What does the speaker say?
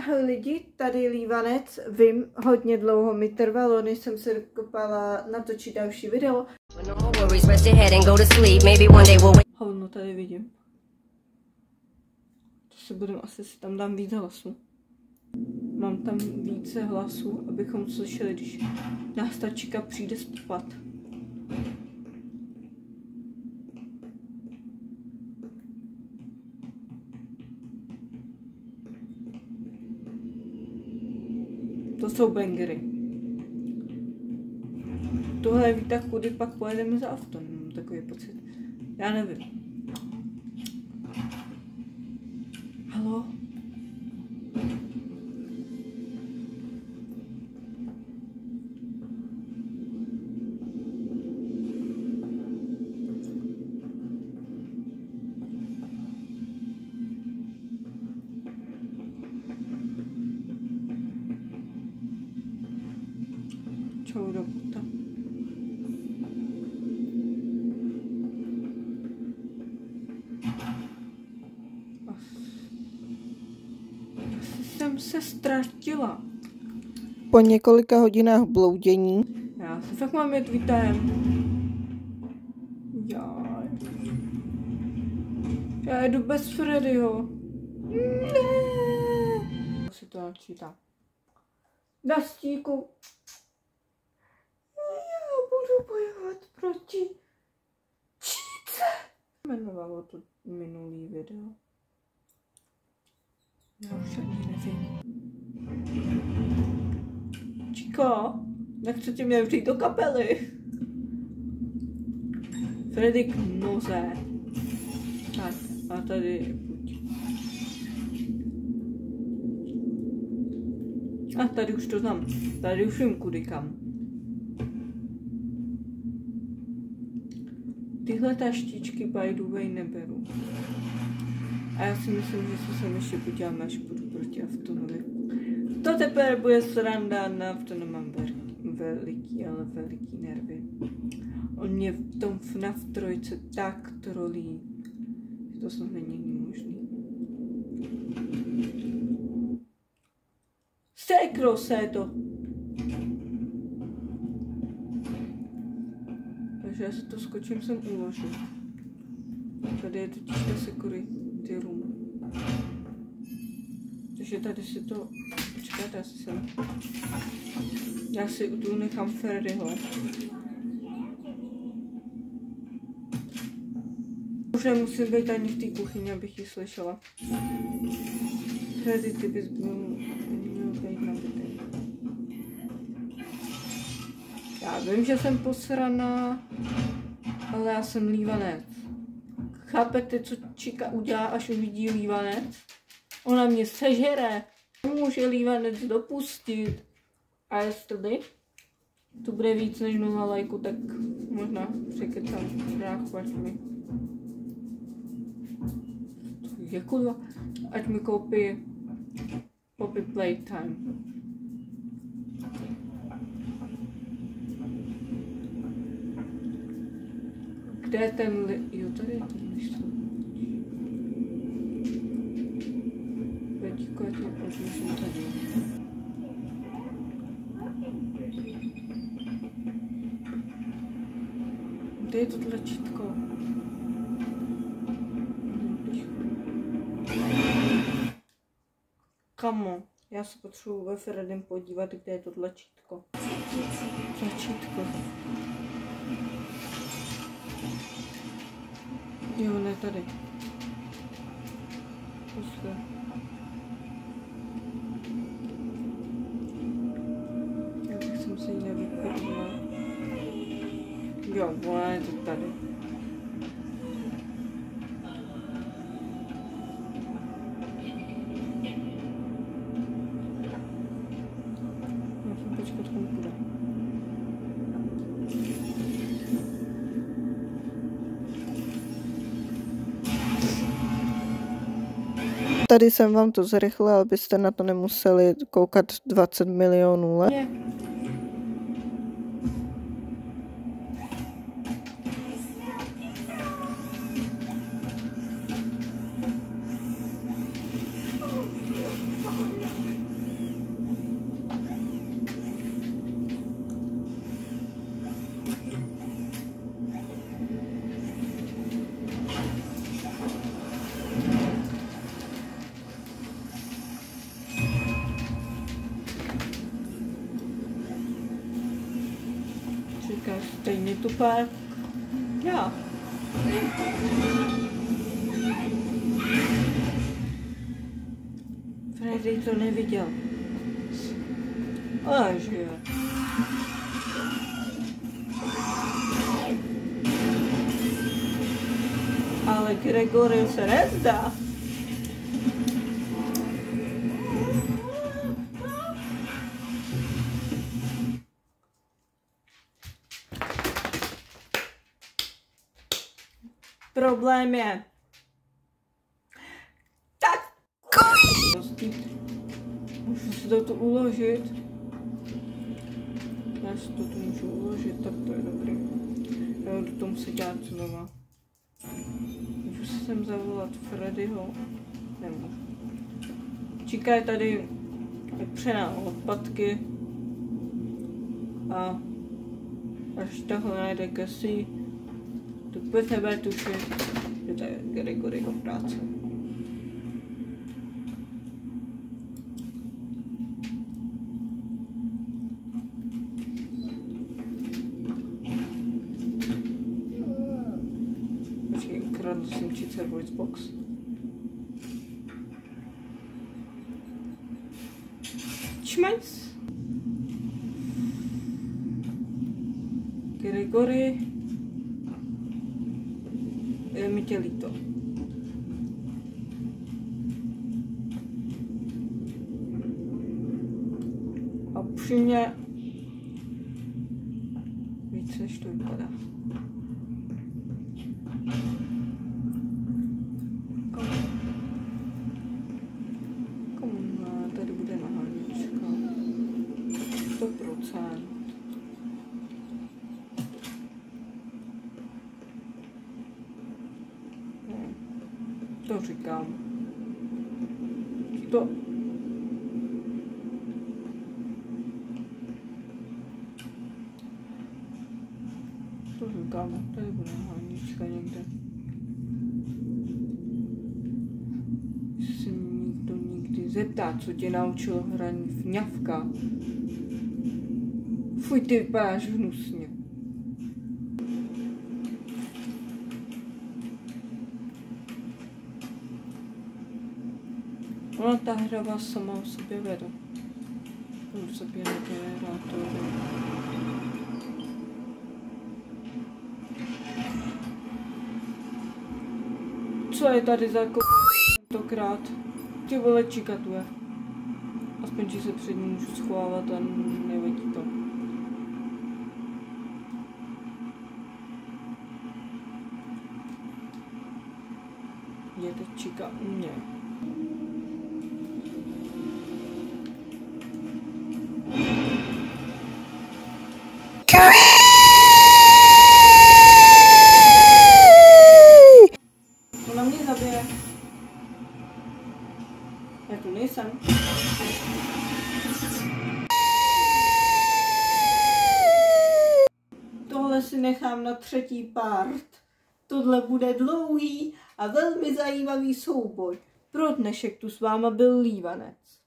Ahoj lidi, tady Lívanec. Vím, hodně dlouho mi trvalo, než jsem se dokopala natočit další video. Hovno tady vidím. To se budem, asi si tam dám víc hlasů. Mám tam více hlasů, abychom slyšeli, když nás ta čika přijde spát. To jsou bangery. Tohle je tak, kudy pak pojedeme za auto, mám takový pocit. Já nevím. Haló? Čau do puta. Asi jsem se ztratila. Po několika hodinách bloudění. Já se fakt mám jet vítem. Já jedu bez Freddyho. Ne. Si to načítá. Na stíku. Já budu bojovat proti číce. Jmenovalo to minulý video. Já už ani nevím. Čiko, nechcete mě vžít do kapely. Freddy k noze. Tak, a tady je buď. A tady už to znám. Tady už vím kudy kam. Tyhle taštičky by the way neberu. A já si myslím, že se sem ještě podívám, až půjdu proti Aftonovi. To teprve bude sranda, na Aftono mám veliký, ale veliký nervy. On mě v tom FNAF 3 tak trolí. To snad není možný. Sekro se to! Takže já si to skočím sem uložu. Tady je totiž ta security room. Takže tady si to... Počkejte, já si tu nechám Freddyho. Už nemusím být ani v té kuchyni, abych ji slyšela. Freddy, ty bys měl být nabitý. Já vím, že jsem posraná, ale já jsem Lívanec. Chápete, co čika udělá, až uvidí Lívanec? Ona mě sežere. Může Lívanec dopustit. A jestli to bude víc než 0 lajku, tak možná překecám chváť mi. Je kurva. Ať mi koupí Poppy Playtime. Kde je ten jo, tady je ten listu. Veďko, já ti pošlu tady. Kde je to tlačítko? Kamo, já se potřebuji ve Freddym podívat, kde je to tlačítko. Tlačítko. Jo, ne tady. Pusle. Já bych jsem si ji nevypadla. Jo, ona je to tady. Musím počkat, komu bude. Tady jsem vám to zrychlila, abyste na to nemuseli koukat 20 milionů let. říkáš, stejně tupák. Já. Freddy to neviděl. Ale že jo. Ale Gregory se nezdá. Problém je takový. Můžu si to tu uložit. Já si to tu můžu uložit, tak to je dobrý. Já budu to muset dělat znova. Můžu si sem zavolat Freddyho. Nemůžu. Číka je tady opřená odpadky. A až tohle najde Cassie, to půjde nebude tušit, že to je Gregoryho práce. Počkej, ukradl jsem Čice voice box. Čmajc. Gregory. Je mi tě líto. A upřímně víc než to vypadá. Komu tady bude nahání? 100%. To říkám. To říkám. Tady bude hanička někde. Jestli se mě někdo nikdy zeptá, co tě naučilo hraní v ňavka. Fuj, ty vypadáš hnusně. Ona ta hra vás sama o sobě vede. O sobě negenerátory. Co je tady za tentokrát? Ty vole, čika tu je. Aspoň, že se před ní můžu schovávat a nevadí to. Je teď čika u mě. Ona mě zabije. Já tu nejsem. Tohle si nechám na třetí part. Tohle bude dlouhý a velmi zajímavý souboj. Pro dnešek tu s váma byl Lívanec.